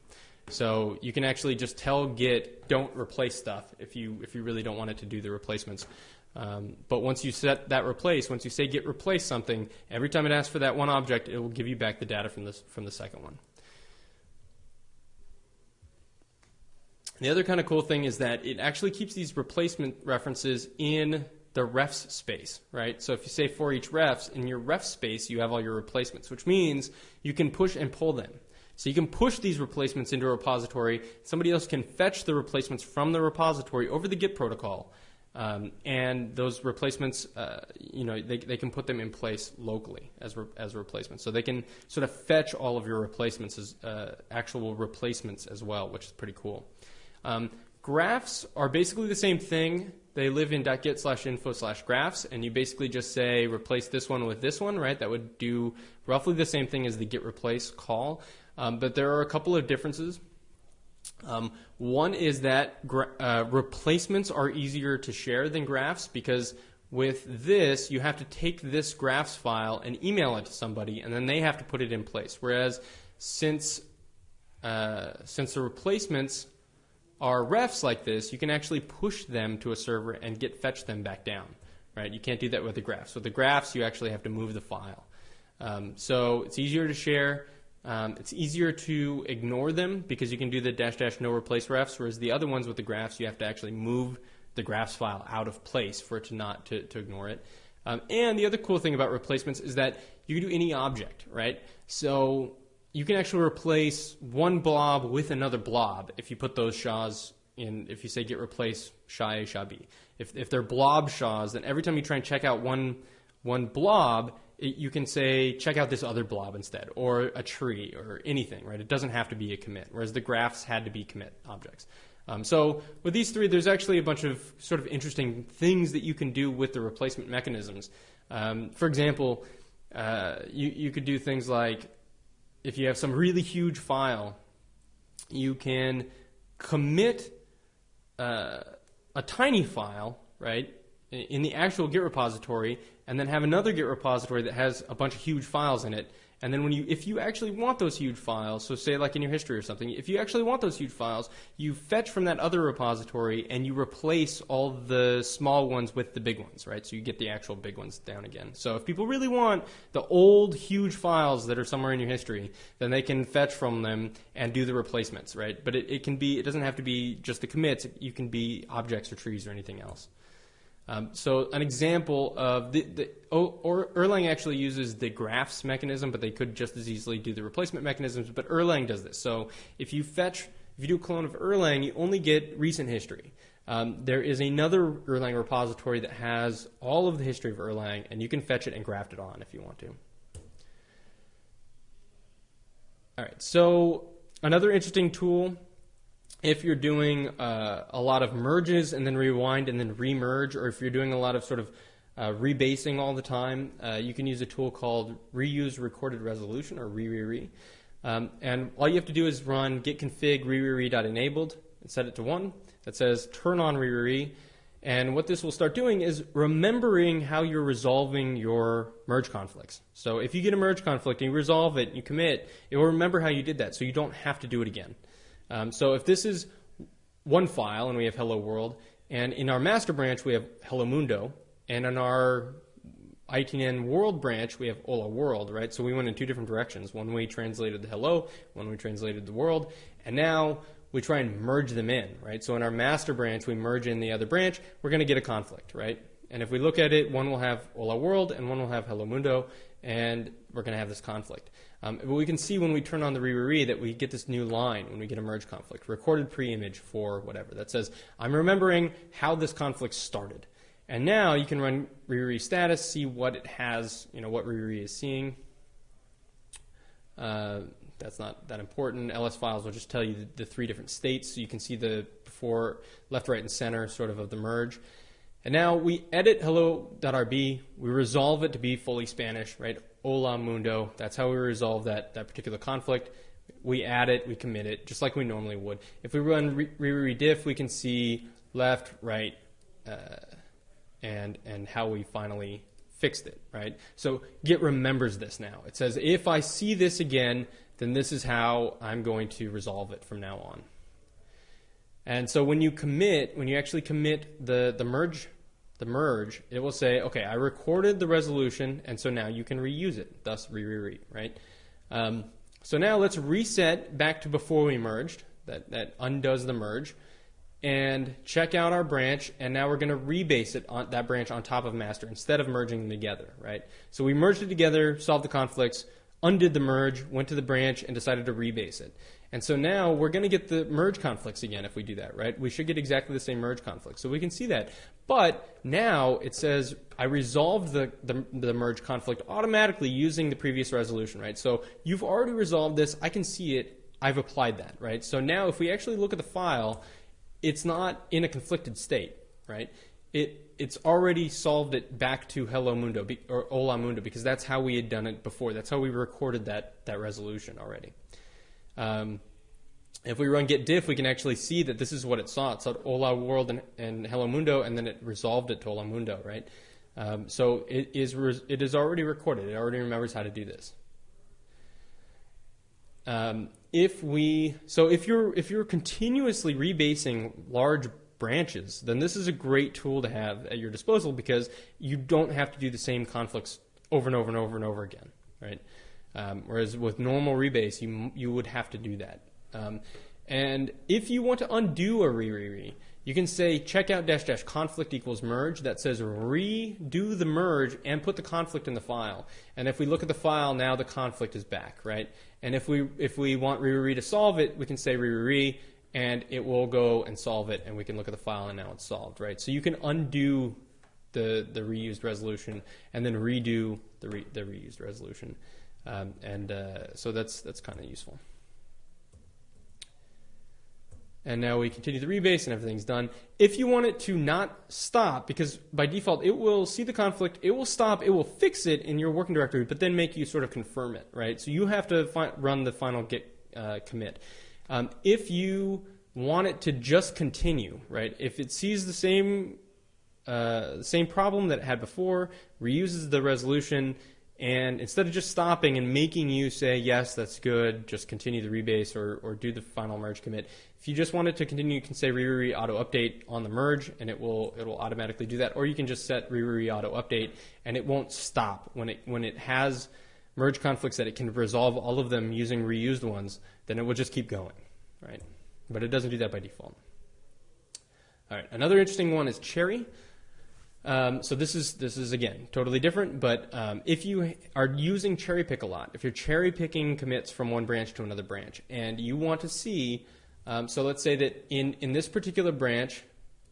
So you can actually just tell Git don't replace stuff if you really don't want it to do the replacements. But once you set that replace, once you say Git replace something, every time it asks for that one object, it will give you back the data from the second one. The other kind of cool thing is that it actually keeps these replacement references in the refs space, right? So if you say for each refs, in your ref space, you have all your replacements, which means you can push and pull them. So you can push these replacements into a repository. Somebody else can fetch the replacements from the repository over the Git protocol. And those replacements, you know, they can put them in place locally as replacements. So they can sort of fetch all of your replacements as actual replacements as well, which is pretty cool. Graphs are basically the same thing. They live in .git/info/graphs, and you basically just say replace this one with this one, right? That would do roughly the same thing as the git replace call. But there are a couple of differences. One is that replacements are easier to share than graphs, because with this, you have to take this graphs file and email it to somebody, and then they have to put it in place. Whereas since the replacements are refs like this, you can actually push them to a server and fetch them back down, right? You can't do that with the graphs. With the graphs, you actually have to move the file. So it's easier to share. It's easier to ignore them because you can do the -- no replace refs, whereas the other ones with the graphs, you have to actually move the graphs file out of place for it to ignore it. And the other cool thing about replacements is that you can do any object, right? So you can actually replace one blob with another blob if you put those SHAs in. If you say git replace SHA A, SHA B. If they're blob SHAs, then every time you try and check out one blob, you can say check out this other blob instead, or a tree, or anything, right? It doesn't have to be a commit, whereas the graphs had to be commit objects. So with these three, there's actually a bunch of sort of interesting things that you can do with the replacement mechanisms. For example, you could do things like, if you have some really huge file, you can commit a tiny file, right, in the actual Git repository, and then have another Git repository that has a bunch of huge files in it. And then if you actually want those huge files, so say like in your history or something, if you actually want those huge files, you fetch from that other repository and you replace all the small ones with the big ones, right? So you get the actual big ones down again. So if people really want the old huge files that are somewhere in your history, then they can fetch from them and do the replacements, right? But it doesn't have to be just the commits. You can be objects or trees or anything else. So an example of Erlang actually uses the graphs mechanism, but they could just as easily do the replacement mechanisms. But Erlang does this. So if you do a clone of Erlang, you only get recent history. There is another Erlang repository that has all of the history of Erlang, and you can fetch it and graft it on if you want to. All right. So another interesting tool, if you're doing a lot of merges and then rewind and then remerge, or if you're doing a lot of sort of rebasing all the time, you can use a tool called reuse recorded resolution, or re. And all you have to do is run git config re.enabled and set it to 1. That says turn on re. And what this will start doing is remembering how you're resolving your merge conflicts. So if you get a merge conflict and you resolve it, you commit, it will remember how you did that, so you don't have to do it again. So if this is one file and we have hello world, and in our master branch we have hello mundo, and in our ITN world branch we have hola world, right? So we went in two different directions. One we translated the hello, one we translated the world, and now we try and merge them in, right? So in our master branch we merge in the other branch, we're going to get a conflict, right? And if we look at it, one will have Hola World and one will have Hello Mundo, and we're going to have this conflict. But we can see when we turn on the re that we get this new line when we get a merge conflict, recorded pre-image for whatever, that says, I'm remembering how this conflict started. And now you can run re status, see what it has, what re is seeing. That's not that important. LS files will just tell you the 3 different states, so you can see the before, left, right, and center sort of the merge. And now we edit hello.rb, we resolve it to be fully Spanish, right? Hola Mundo, that's how we resolve that particular conflict. We add it, we commit it, just like we normally would. If we run re-diff, we can see left, right, and how we finally fixed it, right? So Git remembers this now. It says, if I see this again, then this is how I'm going to resolve it from now on. And so when you actually commit the merge, it will say, okay, I recorded the resolution, and so now you can reuse it, thus re, right? So now let's reset back to before we merged. That undoes the merge. And check out our branch, and now we're going to rebase it on that branch on top of master instead of merging them together, right? So we merged it together, solved the conflicts, undid the merge, went to the branch, and decided to rebase it. And so now we're going to get the merge conflicts again if we do that, right? We should get exactly the same merge conflicts. So we can see that. But now it says I resolved the merge conflict automatically using the previous resolution, right? So you've already resolved this. I can see it. I've applied that, right? So now if we actually look at the file, it's not in a conflicted state, right? It's already solved it back to Hello Mundo or Hola Mundo because that's how we had done it before. That's how we recorded that resolution already. If we run git diff, we can actually see that this is what it saw. It saw Hola World and Hello Mundo, and then it resolved it to Hola Mundo, right? So it is already recorded. It already remembers how to do this. If you're continuously rebasing large branches, then this is a great tool to have at your disposal because you don't have to do the same conflicts over and over and over and over again, right? Whereas with normal rebase, you would have to do that. And if you want to undo a re, you can say checkout -- conflict equals merge. That says redo the merge and put the conflict in the file. And if we look at the file, now the conflict is back, right? And if we want re to solve it, we can say re, and it will go and solve it, and we can look at the file, and now it's solved, right? So you can undo the reused resolution and then redo the reused resolution, so that's kind of useful. And now we continue the rebase and everything's done. If you want it to not stop, because by default it will see the conflict, it will stop, it will fix it in your working directory, but then make you sort of confirm it, right? So you have to run the final git commit. If you want it to just continue, right? If it sees the same problem that it had before, reuses the resolution, and instead of just stopping and making you say, yes, that's good, just continue the rebase or do the final merge commit, if you just want it to continue, you can say re auto update on the merge, and it will automatically do that. Or you can just set re auto update, and it won't stop. When it has merge conflicts that it can resolve all of them using reused ones, then it will just keep going, right? But it doesn't do that by default. All right, another interesting one is cherry. So this is again totally different, but if you are using cherry pick a lot, if you're cherry picking commits from one branch to another branch, and you want to see, so let's say that in this particular branch,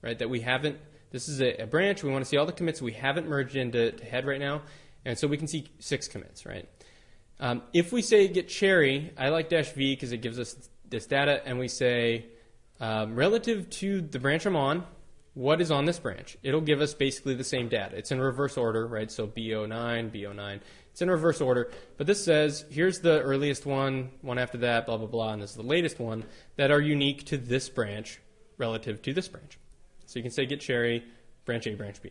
right, that we haven't, this is a branch, we want to see all the commits we haven't merged into head right now, and so we can see 6 commits, right? If we say get cherry, I like -v because it gives us this data, and we say relative to the branch I'm on, what is on this branch? It'll give us basically the same data. It's in reverse order, right? So B09, B09. It's in reverse order. But this says, here's the earliest one after that, blah, blah, blah, and this is the latest one that are unique to this branch relative to this branch. So you can say get cherry, branch A, branch B.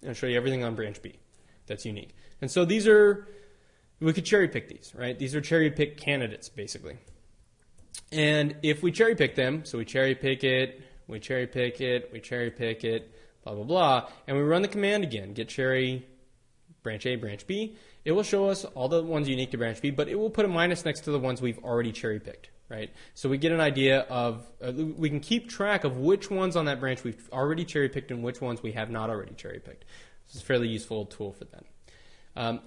And I'll show you everything on branch B that's unique. And so these are, we could cherry pick these, right? These are cherry pick candidates, basically. And if we cherry pick them, so we cherry pick it, we cherry pick it, we cherry pick it, blah, blah, blah, and we run the command again, get cherry, branch A, branch B, it will show us all the ones unique to branch B, but it will put a minus next to the ones we've already cherry picked, right? So we get an idea of, we can keep track of which ones on that branch we've already cherry picked and which ones we have not already cherry picked. This is a fairly useful tool for that.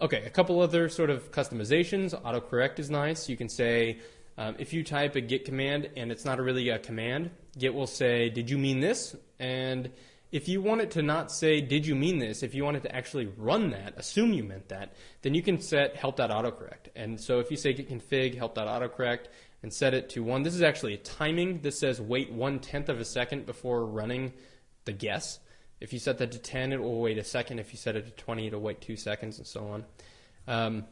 Okay, a couple other sort of customizations. Autocorrect is nice. You can say, if you type a git command and it's not really a command, Git will say, did you mean this? And if you want it to not say, did you mean this, if you want it to actually run that, assume you meant that, then you can set help.autocorrect. And so if you say git config help.autocorrect and set it to 1, this is actually a timing. This says wait 1/10 of a second before running the guess. If you set that to 10, it will wait a second. If you set it to 20, it'll wait 2 seconds, and so on.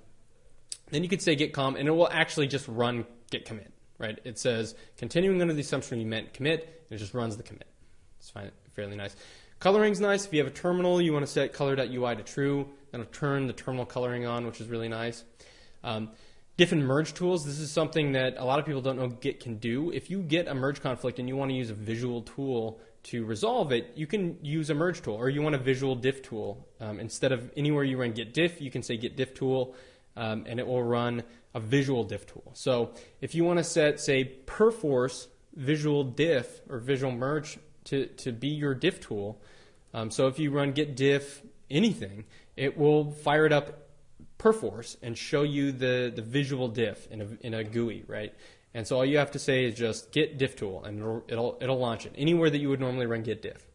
Then you could say git comm, and it will actually just run git commit, right? It says, continuing under the assumption you meant commit, and it just runs the commit. It's fine, fairly nice. Coloring's nice. If you have a terminal, you want to set color.ui to true. That'll turn the terminal coloring on, which is really nice. Diff and merge tools. This is something that a lot of people don't know Git can do. If you get a merge conflict and you want to use a visual tool to resolve it, you can use a merge tool, or you want a visual diff tool. Instead of anywhere you run git diff, you can say git diff tool, and it will run a visual diff tool. So if you want to set, say, perforce visual diff or visual merge to be your diff tool, so if you run git diff anything, it will fire it up perforce and show you the visual diff in a GUI, right? And so all you have to say is just git diff tool, and it'll launch it anywhere that you would normally run git diff.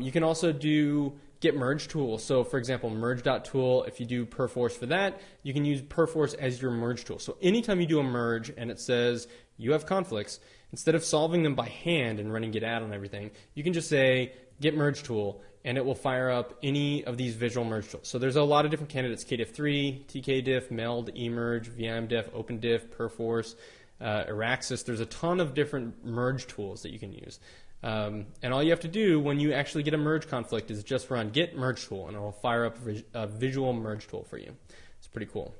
You can also do git merge tool. So for example, merge.tool, if you do perforce for that, you can use perforce as your merge tool. So anytime you do a merge and it says you have conflicts, instead of solving them by hand and running git add on everything, you can just say git merge tool, and it will fire up any of these visual merge tools. So there's a lot of different candidates: kdiff3, tkdiff, meld, emerge, vimdiff, opendiff, perforce, Araxis. There's a ton of different merge tools that you can use. And all you have to do when you actually get a merge conflict is just run git merge tool, and it will fire up a visual merge tool for you. It's pretty cool.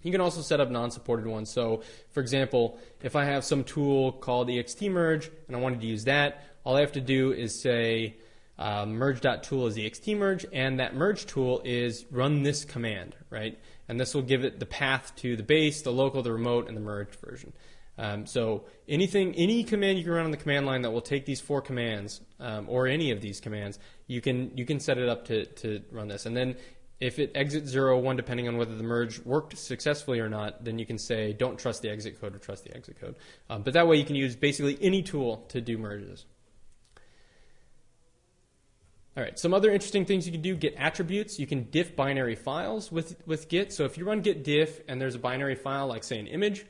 You can also set up non-supported ones. So for example, if I have some tool called extmerge and I wanted to use that, all I have to do is say merge.tool is extmerge, and that merge tool is run this command, right? And this will give it the path to the base, the local, the remote, and the merge version. So any command you can run on the command line that will take these 4 commands, or any of these commands, you can set it up to run this. And then if it exits 0 or 1, depending on whether the merge worked successfully or not, then you can say don't trust the exit code or trust the exit code. But that way you can use basically any tool to do merges. All right, some other interesting things you can do: Git attributes. You can diff binary files with Git. So if you run git diff and there's a binary file, like say an image,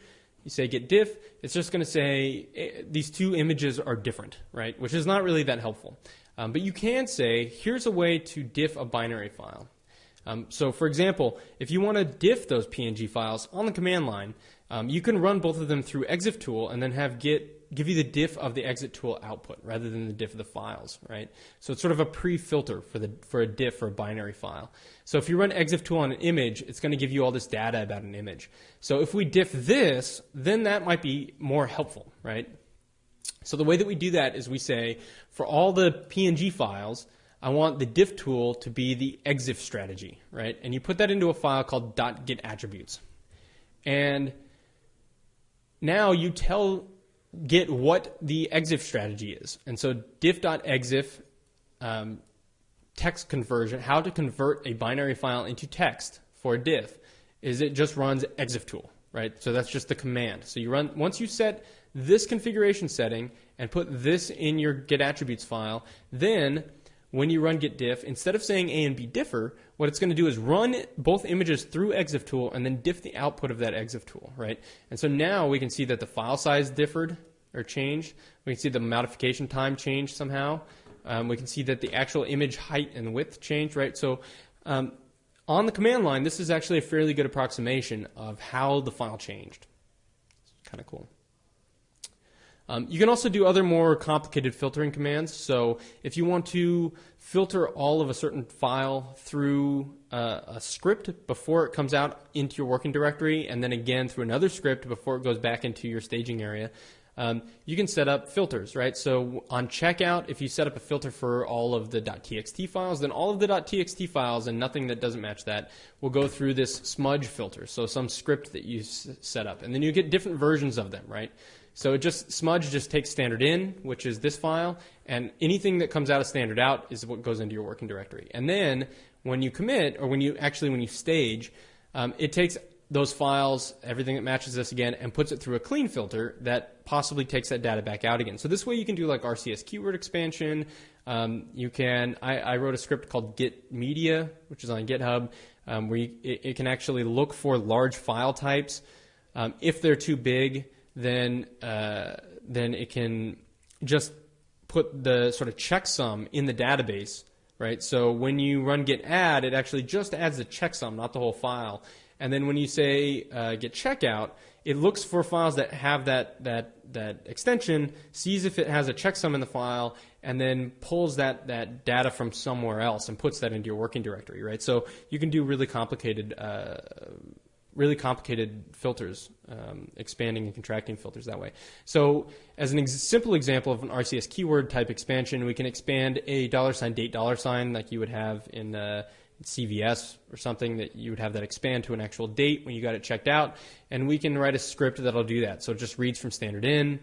you say git diff, it's just going to say these 2 images are different, right? Which is not really that helpful. But you can say, here's a way to diff a binary file. So for example, if you want to diff those PNG files on the command line, you can run both of them through exif tool and then have Git give you the diff of the exit tool output rather than the diff of the files, right? So it's sort of a pre-filter for a diff for a binary file. So if you run exif tool on an image, it's going to give you all this data about an image. So if we diff this, then that might be more helpful, right? So the way that we do that is we say, for all the PNG files, I want the diff tool to be the exif strategy, right? And you put that into a file called .git attributes. And now you tell Git what the exif strategy is. And so diff.exif text conversion, how to convert a binary file into text for a diff, is it just runs exif tool, right? So that's just the command. So you run, once you set this configuration setting and put this in your git attributes file, then when you run git diff, instead of saying A and B differ, what it's going to do is run both images through exif tool and then diff the output of that exif tool, right? And so now we can see that the file size differed or changed. We can see the modification time changed somehow. We can see that the actual image height and width changed, right? So on the command line, this is actually a fairly good approximation of how the file changed. It's kind of cool. You can also do other more complicated filtering commands. So if you want to filter all of a certain file through a script before it comes out into your working directory, and then again through another script before it goes back into your staging area, you can set up filters, right? So on checkout, if you set up a filter for all of the .txt files, then all of the .txt files and nothing that doesn't match that will go through this smudge filter, so some script that you set up. And then you get different versions of them, right? So smudge just takes standard in, which is this file, and anything that comes out of standard out is what goes into your working directory. And then when you commit, or when you stage, it takes those files, everything that matches this again, and puts it through a clean filter that possibly takes that data back out again. So this way you can do like RCS keyword expansion. I wrote a script called Git Media, which is on GitHub, where it can actually look for large file types. If they're too big, then it can just put the sort of checksum in the database, right? So when you run git add, it actually just adds the checksum, not the whole file. And then when you say git checkout, it looks for files that have that extension, sees if it has a checksum in the file, and then pulls that data from somewhere else and puts that into your working directory, right? So you can do really complicated filters, expanding and contracting filters that way. So as an simple example of an RCS keyword type expansion, we can expand a $date $, like you would have in CVS or something, that you would have that expand to an actual date when you got it checked out. And we can write a script that'll do that. So it just reads from standard in,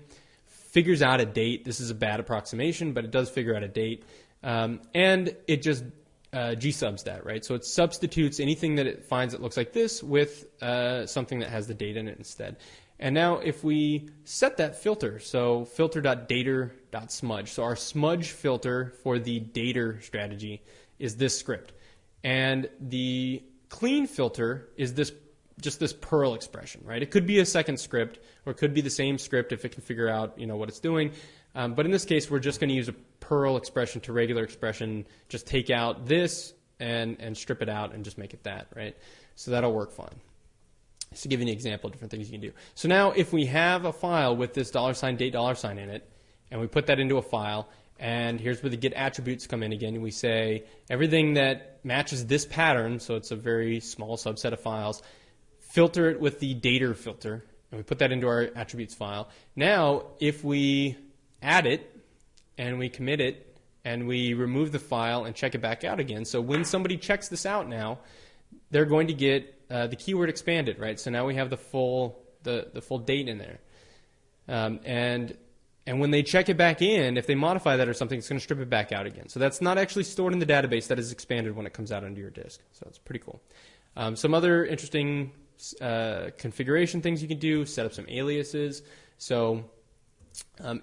figures out a date. This is a bad approximation, but it does figure out a date. And it just G-subs that, right? So it substitutes anything that it finds that looks like this with something that has the date in it instead. And now if we set that filter, so filter.dater.smudge, so our smudge filter for the dater strategy is this script. And the clean filter is just this Perl expression, right? It could be a second script, or it could be the same script if it can figure out, what it's doing. But in this case, we're just going to use a Perl expression to regular expression, just take out this and strip it out and just make it that, right? So that'll work fine. Just to give you an example of different things you can do. So now if we have a file with this $date $, in it, and we put that into a file, and here's where the git attributes come in again, and we say everything that matches this pattern, so it's a very small subset of files, filter it with the dater filter, and we put that into our attributes file. Now, if we add it, and we commit it, and we remove the file and check it back out again, so when somebody checks this out now, they're going to get the keyword expanded, right? So now we have the full date in there. And when they check it back in, if they modify that or something, it's going to strip it back out again. So that's not actually stored in the database. That is expanded when it comes out onto your disk. So it's pretty cool. Some other interesting configuration things you can do, set up some aliases. So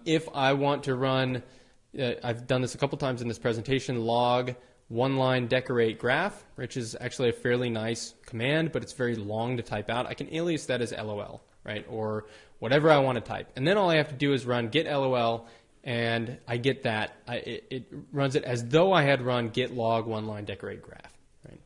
if I want to run, I've done this a couple times in this presentation, log one-line decorate graph, which is actually a fairly nice command, but it's very long to type out. I can alias that as LOL, right, or whatever I want to type. And then all I have to do is run git LOL, and I get that. It runs it as though I had run git log one-line decorate graph, right?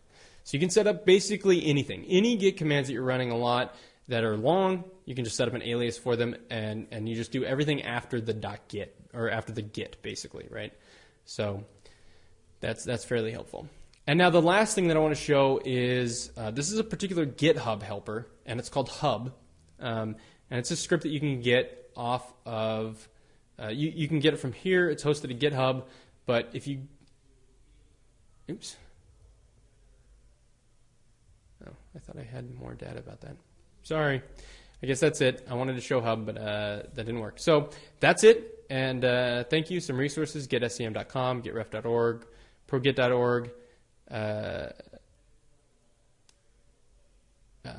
So you can set up basically anything. Any git commands that you're running a lot that are long, you can just set up an alias for them, and you just do everything after the .git, or after the git, basically, right? So that's fairly helpful. And now the last thing that I want to show is this is a particular GitHub helper, and it's called Hub. And it's a script that you can get off of, you can get it from here. It's hosted at GitHub, but if you, oops. Oh, I thought I had more data about that. Sorry. I guess that's it. I wanted to show Hub, but that didn't work. So that's it. And thank you. Some resources, gitscm.com, gitref.org, progit.org.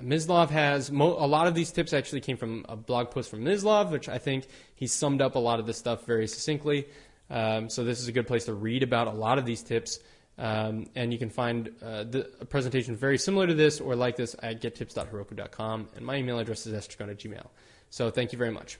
Mislov has, a lot of these tips actually came from a blog post from Mislov, which I think he summed up a lot of this stuff very succinctly. So this is a good place to read about a lot of these tips. And you can find a presentation very similar to this or like this at gettips.heroku.com. And my email address is estragone@gmail.com. So thank you very much.